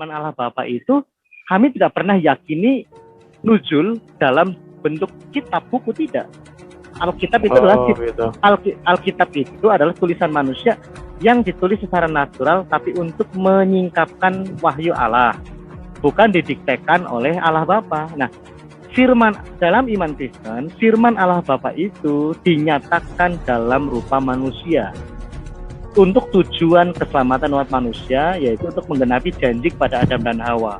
firman Allah Bapa itu kami tidak pernah yakini nuzul dalam bentuk kitab, buku, tidak. Alkitab itu adalah gitu. Alkitab itu adalah tulisan manusia yang ditulis secara natural tapi untuk menyingkapkan wahyu Allah, bukan didiktekan oleh Allah Bapa. Nah, firman dalam iman Kristen, firman Allah Bapa itu dinyatakan dalam rupa manusia untuk tujuan keselamatan umat manusia, yaitu untuk menggenapi janji kepada Adam dan Hawa.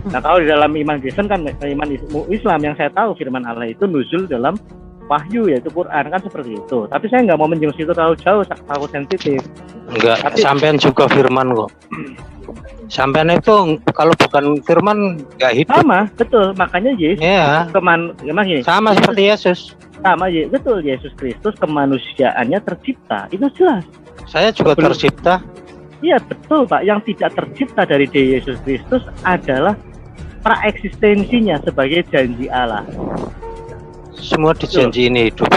Nah, kalau di dalam iman Kristen kan, iman Islam yang saya tahu, firman Allah itu nuzul dalam wahyu, yaitu Quran, kan seperti itu. Tapi saya nggak mau menjurus itu terlalu jauh, takut sensitif. Enggak, tapi sampean juga firman kok. Sampean itu kalau bukan firman nggak hidup. Sama, betul. Makanya Yesus sama seperti Yesus. Sama, betul. Yesus Kristus kemanusiaannya tercipta, itu jelas. Saya juga tercipta. Iya, betul Pak. Yang tidak tercipta dari Yesus Kristus adalah praeksistensinya sebagai janji Allah. Semua dijanji ini hidup.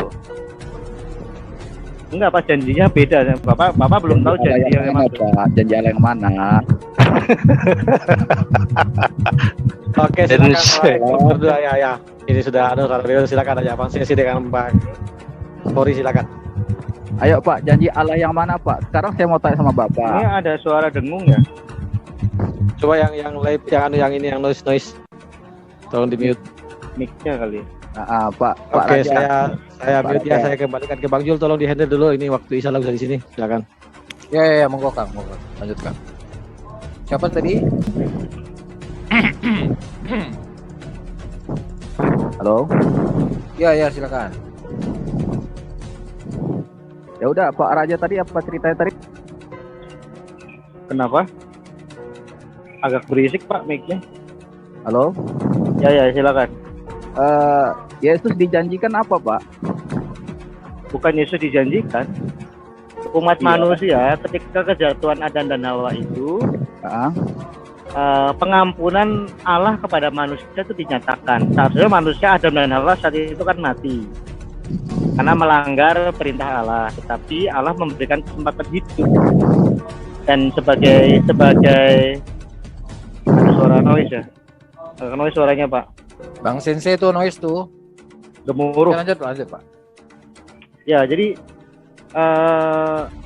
Enggak Pak, janjinya beda. Bapak belum tahu janji yang mana, Pak. Janji Allah yang mana? Oke, silakan berdua ya. Ini sudah silakan aja Bang Sesi dengan Bang Pori, silakan. Ayo Pak, janji Allah yang mana Pak? Sekarang saya mau tanya sama Bapak. Ini ada suara dengung ya? Coba yang live, yang noise. Tolong di mute mic-nya kali. Pak Pak Oke, Raja. saya mute ya, saya kembalikan ke Bang Jul, tolong di handle dulu. Ini waktu Isa bisa di sini, silakan. Ya, monggo Kang, lanjutkan. Siapa tadi? Halo. Ya, silakan. Ya udah, Pak Raja tadi apa ceritanya tadi? Kenapa? Agak berisik Pak mic-nya. Halo. Ya, silakan. Yesus dijanjikan apa Pak? Bukan Yesus dijanjikan. Umat manusia ketika kejatuhan Adam dan Hawa itu, pengampunan Allah kepada manusia itu dinyatakan. Seharusnya manusia Adam dan Hawa saat itu kan mati karena melanggar perintah Allah, tetapi Allah memberikan kesempatan hidup. Dan sebagai ada suara noise ya. Noise suaranya Pak. Bang Sensei itu noise tuh. Gemuruh. Ya, lanjut Pak. Ya,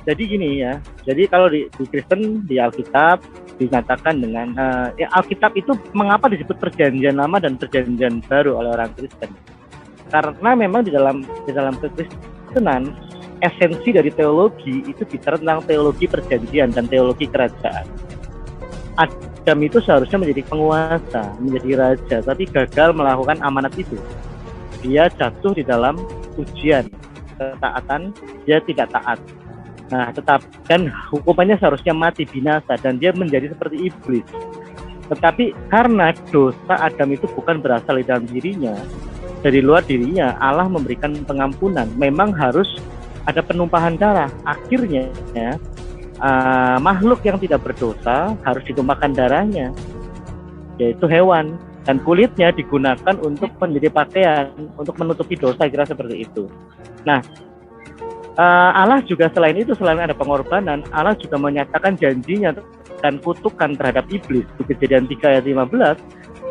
jadi gini ya. Jadi kalau di Kristen, di Alkitab dinyatakan dengan Alkitab itu mengapa disebut perjanjian lama dan perjanjian baru oleh orang Kristen? Karena memang di dalam kekristenan esensi dari teologi itu bicara tentang teologi perjanjian dan teologi kerajaan. Adam itu seharusnya menjadi penguasa, menjadi raja, tapi gagal melakukan amanat itu. Dia jatuh di dalam ujian ketaatan, dia tidak taat. Nah, dan hukumannya seharusnya mati, binasa, dan dia menjadi seperti iblis. Tetapi karena dosa Adam itu bukan berasal dari dalam dirinya, dari luar dirinya, Allah memberikan pengampunan. Memang harus ada penumpahan darah. Akhirnya makhluk yang tidak berdosa harus ditumpahkan darahnya, yaitu hewan. Dan kulitnya digunakan untuk menjadi pakaian, untuk menutupi dosa, kira seperti itu. Nah, Allah juga selain ada pengorbanan, Allah juga menyatakan janjinya dan kutukan terhadap iblis. Di Kejadian 3 ayat 15,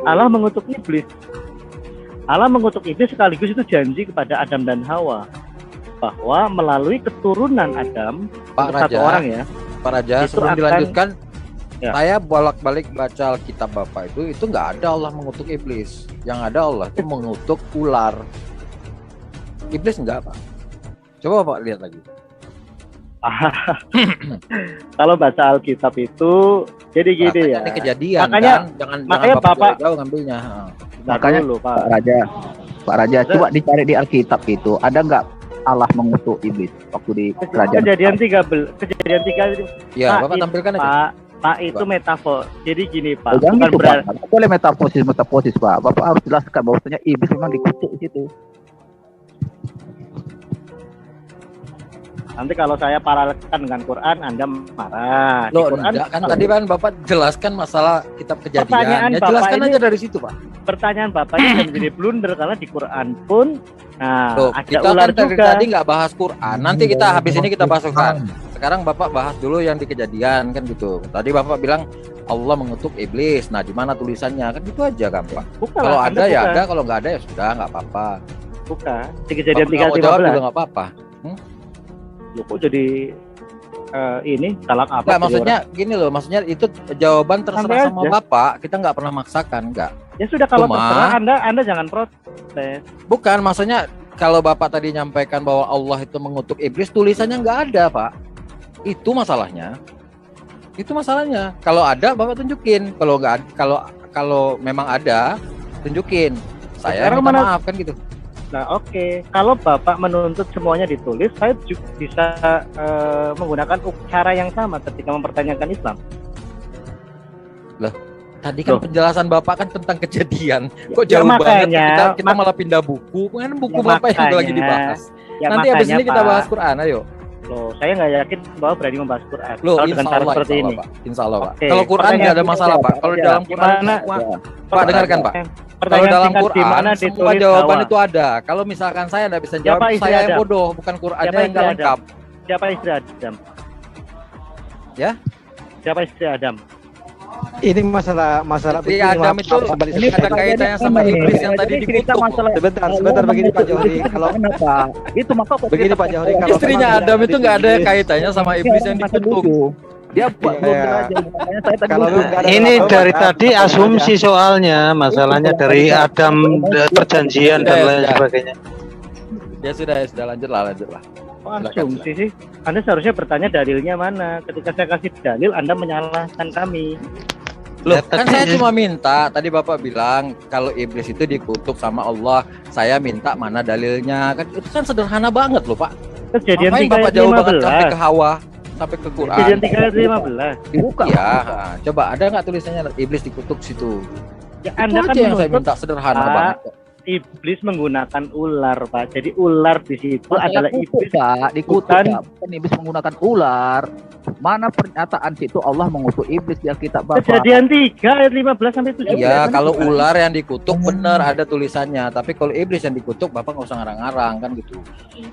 Allah mengutuk iblis. Allah mengutuk iblis sekaligus itu janji kepada Adam dan Hawa bahwa melalui keturunan Adam, satu orang ya. Pak Raja, sebelum dilanjutkan, saya bolak-balik baca Alkitab Bapak itu nggak ada Allah mengutuk iblis. Yang ada Allah itu mengutuk ular. Iblis enggak Pak? Coba Pak lihat lagi. Kalau baca Alkitab itu jadi gini ya. Ini kejadian makanya, kan? Makanya Bapak jauh ngambilnya. Makanya dulu, Pak Raja coba dicari di Alkitab itu ada nggak Allah mengutuk iblis waktu di kerajaan? Kejadian 3. Ya, Bapak tampilkan aja. Pak itu metafor. Jadi gini Pak, bukan gitu, berarti Pak. Boleh metafosis Pak. Bapak harus jelaskan bahwasanya iblis memang dikutuk di situ. Nanti kalau saya paralelkan dengan Quran, Anda marah. Loh, Quran, kan tadi kan Bapak jelaskan masalah kitab Kejadian. Ya, jelaskan aja dari situ, Pak. Pertanyaan Bapaknya yang menjadi blunder karena di Quran pun ada kita ular kan juga. Tadi nggak bahas Quran. Nanti kita habis ini kita bahas Quran. sekarang Bapak bahas dulu yang di Kejadian kan gitu. Tadi Bapak bilang Allah mengutuk iblis. Nah, di mana tulisannya? Kan gitu aja gampang. Kalau ada ya ada, kalau nggak ada ya sudah, nggak apa-apa. Bukan. Di Kejadian 3:15 juga nggak apa-apa. Loh, kok jadi ini talak apa? Nggak, maksudnya gini loh, maksudnya itu jawaban terserah sama Bapak. Kita nggak pernah maksakan, nggak. Ya sudah, kalau terserah Anda jangan protes. Bukan, maksudnya kalau Bapak tadi nyampaikan bahwa Allah itu mengutuk iblis, tulisannya nggak ada, Pak. Itu masalahnya. Kalau ada Bapak tunjukin. Kalau nggak, kalau memang ada, tunjukin. Saya minta maaf kan gitu. Nah, oke. Kalau Bapak menuntut semuanya ditulis, saya juga bisa menggunakan cara yang sama ketika mempertanyakan Islam. Loh, tadi kan penjelasan Bapak kan tentang Kejadian. Kok jauh banget kita malah pindah buku. Kan buku Bapak yang lagi dibahas. Nanti habis ini kita bahas Quran, ayo. Loh, saya nggak yakin bahwa berani membahas Quran. Loh, dengan cara seperti ini. Insya Allah, Pak. Kalau Quran nggak ada masalah, Pak. Kalau dalam Quran, Pak dengarkan, Pak. Kalau dalam Quran, semua jawaban itu ada. Kalau misalkan saya nggak bisa jawab, saya yang bodoh, bukan Qurannya yang nggak lengkap. Siapa istri Adam? Ya? Siapa istri Adam? Ini masalah istri Adam itu ini ada kaitannya sama iblis yang tadi dikutuk. Sebentar begini Pak Johri. Kalau itu maka begini Pak Johri, kalau istrinya Adam itu nggak ada kaitannya sama iblis yang dikutuk. Dia buat ini dari tadi asumsi soalnya, masalahnya dari Adam, perjanjian dan lain sebagainya. Ya sudah lanjutlah. Asumsi sih. Anda seharusnya bertanya dalilnya mana. Ketika saya kasih dalil, Anda menyalahkan kami. Loh, kan saya cuma minta. Tadi Bapak bilang kalau iblis itu dikutuk sama Allah. Saya minta mana dalilnya. Kan itu kan sederhana banget loh, Pak. Kejadian 3:15 Bapak jauh banget sampai ke Hawa, sampai ke Quran. Kejadian 3:15 dibuka. Ya, coba ada nggak tulisannya iblis dikutuk situ? Ya, Anda kan yang saya minta sederhana banget. Iblis menggunakan ular, Pak. Jadi ular di situ adalah iblis, Pak. Dikutuk, bukan iblis menggunakan ular. Mana pernyataan situ Allah mengutuk iblis di Alkitab, Bapak? Kejadian 3:15-17. Ya, kalau ular yang dikutuk benar ada tulisannya. Tapi kalau iblis yang dikutuk, Bapak nggak usah ngarang-ngarang kan gitu.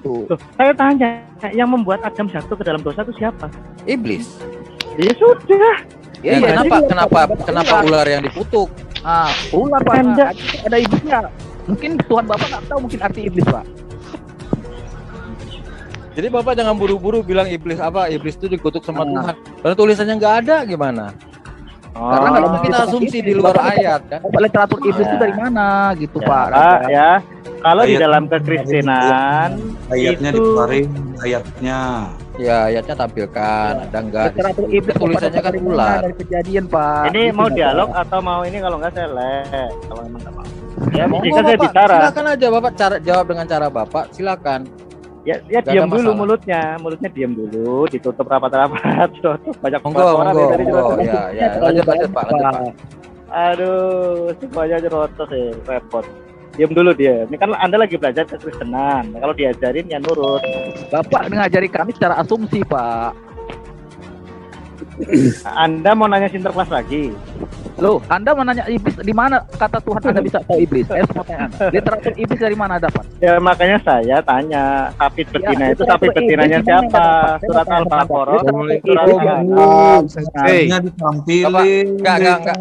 Tuh, saya tanya, yang membuat Adam jatuh ke dalam dosa itu siapa? Iblis. Ya sudah. Ya, kenapa ular yang dikutuk? Ular Pak, ada iblisnya. Mungkin Tuhan Bapak nggak tahu mungkin arti iblis, Pak. Jadi Bapak jangan buru-buru bilang iblis itu dikutuk sama Tuhan. Karena tulisannya nggak ada gimana? Karena nggak bisa kita asumsi di luar ayat kan. Literatur iblis itu dari mana gitu, ya, Pak? Ya, kalau di dalam kekristenan ayatnya itu dikeluarin ayatnya. Ya, ayatnya tampilkan, ada enggak? Literatur iblis tulisannya kan ular. Dari Kejadian, Pak. Ini gitu, mau Pak. dialog atau mau ini, kalau nggak saya kalau memang nggak mau. Ya, Monggo, jika saya Bapak, bicara. silakan aja Bapak jawab dengan cara Bapak, silakan. Ya diam dulu mulutnya diam dulu, ditutup rapat-rapat. Banyak orang dari ya, lanjut Pak. Aduh, semuanya nyerocos ya, repot. Diam dulu dia. Ini kan Anda lagi belajar kekristenan. Kalau diajarin ya nurut. Bapak mengajari kami secara asumsi, Pak. Anda mau nanya Sinterklas lagi? Loh, Anda menanya iblis di mana kata Tuhan Anda bisa tahu iblis? Saya semua tanya Anda. Literatur iblis dari mana dapat? Ya makanya saya tanya, sapi betina itu sapi betinanya siapa? Surat Al-Baqarah. Enggak.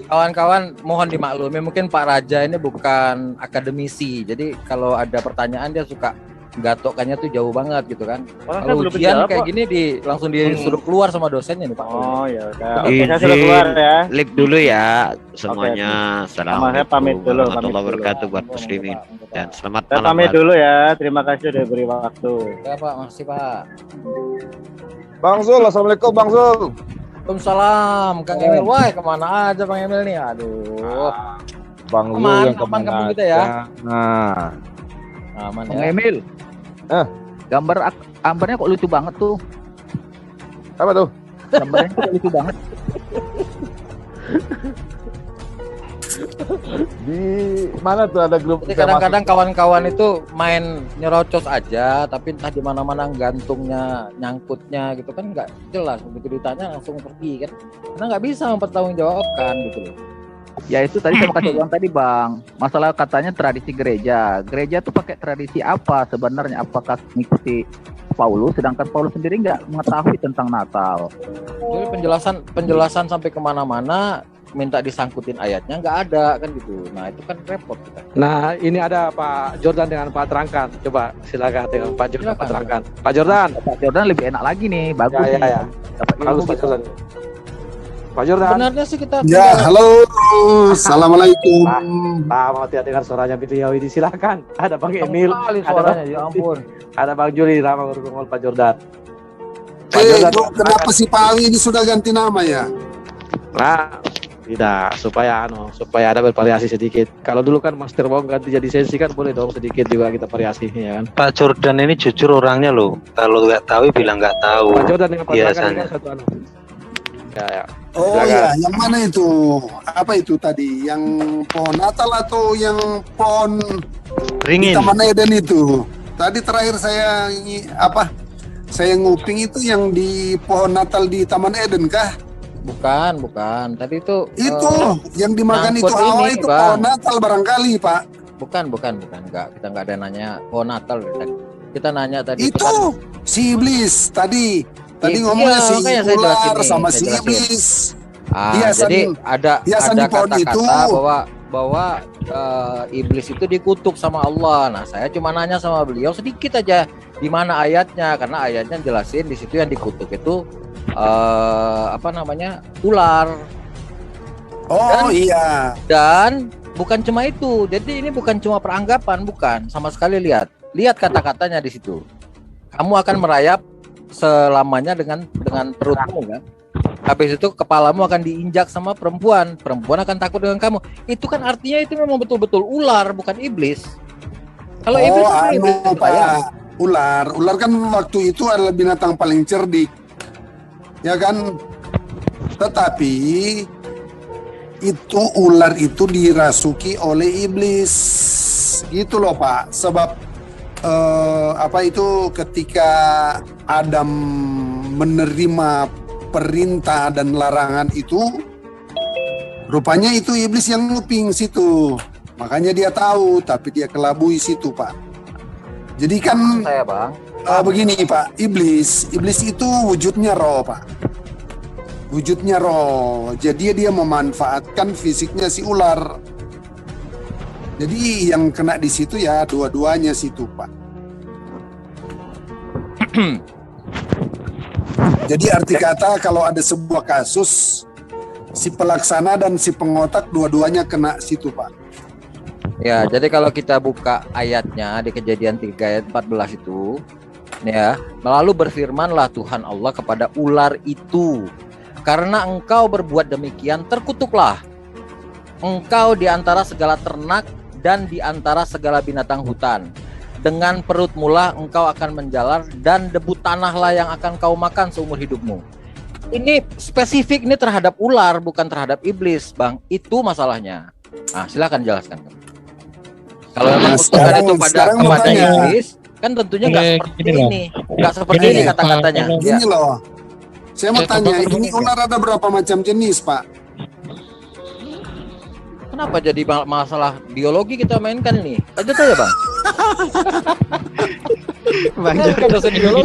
Kawan-kawan mohon dimaklumi, mungkin Pak Raja ini bukan akademisi. Jadi kalau ada pertanyaan dia suka gatokannya tuh jauh banget gitu kan. Kalau ujian kayak gini langsung disuruh keluar sama dosennya nih Pak. Oh ya udah. Oke, saya sudah keluar ya. Live dulu ya semuanya. Assalamualaikum warahmatullahi wabarakatuh buat muslimin dan selamat malam. Saya pamit dulu ya. Terima kasih sudah beri waktu. Ya Pak, makasih Pak. Bang Zul, assalamualaikum Bang Zul. Waalaikumsalam, Kang Emil. Wah, kemana aja Bang Emil nih? Aduh. Bang Zul yang kemana kamu kita ya? Nah, aman Bang ya. Emil. Gambarnya kok lucu banget tuh. apa tuh? Gambarnya kok lucu banget. Di mana tuh ada grup? Jadi kadang-kadang kawan-kawan itu main nyerocos aja, tapi entah di mana-mana gantungnya, nyangkutnya gitu kan nggak jelas. Begitu ditanya langsung pergi kan. Karena nggak bisa mempertanggungjawabkan gitu loh. Ya itu tadi saya mau kasih ulang tadi Bang. Masalah katanya tradisi gereja. Gereja tuh pakai tradisi apa sebenarnya? Apakah mengikuti Paulus, sedangkan Paulus sendiri nggak mengetahui tentang Natal. Jadi penjelasan sampai kemana-mana minta disangkutin ayatnya nggak ada kan gitu. Nah itu kan repot kita. Nah ini ada Pak Jordan dengan Pak Terangkan. Coba silakan dengan Pak Jordan. Pak Terangkan. Pak Jordan lebih enak lagi nih, bagus ya, nih. Ya. Dapat bagus Pak Jordan. Pak Jordan. Sebenarnya sih kita. Ya, halo. Assalamualaikum. Mau tidak dengar suaranya beliau ini, silakan. Ada Bang Emil. Suaranya, ya ampun. Ada Bang Juli, Rama ngomong Pak Jordan. Kenapa si Pak Awi ini sudah ganti nama ya? Nah, tidak, supaya ada bervariasi sedikit. Kalau dulu kan Master Wong ganti jadi Sensi kan boleh dong sedikit juga kita variasi ya kan. Pak Jordan ini jujur orangnya loh. Kalau nggak tahu bilang nggak tahu. Pak Jordan dengan Pak biasanya. Ya. Oh ya, yang mana itu? Apa itu tadi? Yang pohon Natal atau yang pohon Ringin? di Taman Eden itu? Tadi terakhir saya nguping itu yang di pohon Natal di Taman Eden kah? Bukan. Tadi itu yang dimakan itu Hawa itu Bang. pohon Natal barangkali, Pak. Bukan. Enggak, kita enggak ada nanya pohon Natal tadi. Kita nanya tadi Itu kan, si iblis tadi ngomongnya si ular sama si iblis. Jadi ada pohon itu kata-kata bahwa iblis itu dikutuk sama Allah. Nah, saya cuma nanya sama beliau sedikit aja di mana ayatnya, karena ayatnya jelasin di situ yang dikutuk itu ular. Iya. Dan bukan cuma itu. Jadi ini bukan cuma peranggapan, bukan. Sama sekali lihat kata-katanya di situ. Kamu akan merayap selamanya dengan perutmu kan. Habis itu kepalamu akan diinjak sama perempuan akan takut dengan kamu. Itu kan artinya itu memang betul-betul ular, bukan iblis. Kalau iblis ular kan waktu itu adalah binatang paling cerdik, ya kan? Tetapi itu ular itu dirasuki oleh iblis, gitu loh Pak. Sebab ketika Adam menerima perintah dan larangan itu, rupanya itu iblis yang nguping situ. Makanya dia tahu, tapi dia kelabui situ, Pak. Jadi kan saya, Bang. Begini, Pak. Iblis itu wujudnya roh, Pak. Wujudnya roh. Jadi dia memanfaatkan fisiknya si ular. Jadi yang kena di situ ya dua-duanya situ, Pak. Jadi arti kata kalau ada sebuah kasus, si pelaksana dan si pengotak dua-duanya kena situ, Pak. Ya, jadi kalau kita buka ayatnya di Kejadian 3 ayat 14 itu, ya, lalu berfirmanlah Tuhan Allah kepada ular itu, karena engkau berbuat demikian, terkutuklah engkau di antara segala ternak dan di antara segala binatang hutan. Dengan perut mula engkau akan menjalar, dan debu tanahlah yang akan kau makan seumur hidupmu. Ini spesifik, ini terhadap ular, bukan terhadap iblis, Bang. Itu masalahnya. Nah, silakan jelaskan. Kalau memang kutukan itu kepada iblis, kan tentunya nggak seperti ini. Nggak seperti ini kata-katanya. Gini loh, saya mau tanya, ini ular ada berapa macam jenis, Pak? Kenapa jadi masalah biologi kita mainkan ini? Lanjut aja, Bang. Bang,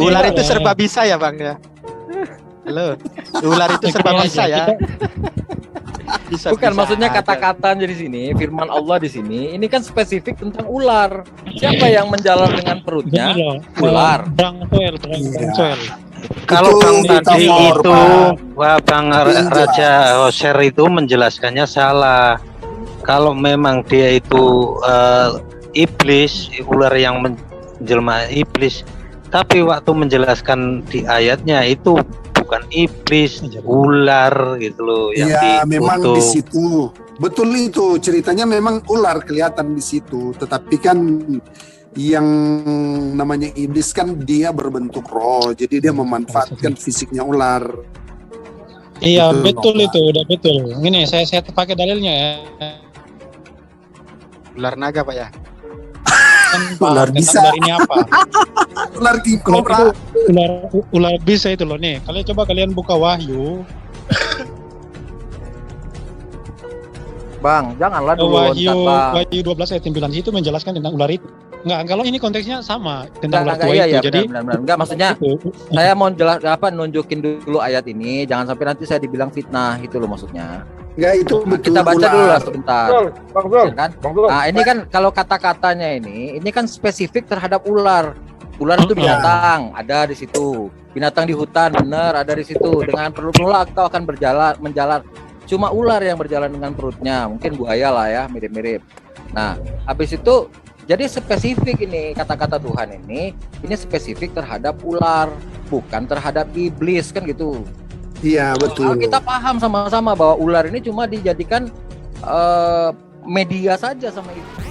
ular itu serba bisa ya, Bang ya. Halo, ular itu serba bisa ya. Bukan, maksudnya kata-kata di sini, firman Allah di sini, ini kan spesifik tentang ular. Siapa yang menjalar dengan perutnya? Ular. Kalau Bang tadi itu, Bang Raja Hoser itu menjelaskannya salah. Kalau memang dia itu iblis, ular yang menjelma iblis, tapi waktu menjelaskan di ayatnya itu bukan iblis, ular gitu loh. Iya, memang di situ. Betul itu, ceritanya memang ular kelihatan di situ. Tetapi kan yang namanya iblis kan dia berbentuk roh, jadi dia memanfaatkan fisiknya ular. Iya, betul itu, udah betul. Ini saya pakai dalilnya ya. Ular naga, Pak ya. Kan ular bisa. Ular ini apa? Ular king cobra. Ular bisa itu loh nih. Kalian buka Wahyu. Bang, janganlah dulu Wahyu 12 ayat 9 itu menjelaskan tentang ular itu. Enggak, kalau ini konteksnya sama tentang ular Enggak, tua iya, itu. iya, Jadi benar. Enggak, maksudnya saya mau nunjukin dulu ayat ini, jangan sampai nanti saya dibilang fitnah, itu loh maksudnya. Enggak, itu betul. Kita baca dulu lah sebentar. Betul. Kan? Nah, ini kan kalau kata-katanya ini kan spesifik terhadap ular. Ular itu binatang, ada di situ. Binatang di hutan, benar, ada di situ. Dengan perutnya kau akan menjalan. Cuma ular yang berjalan dengan perutnya, mungkin buaya lah ya, mirip-mirip. Nah, habis itu jadi spesifik ini kata-kata Tuhan ini spesifik terhadap ular, bukan terhadap iblis kan gitu. Iya, betul. Kalau kita paham sama-sama bahwa ular ini cuma dijadikan media saja sama iblis.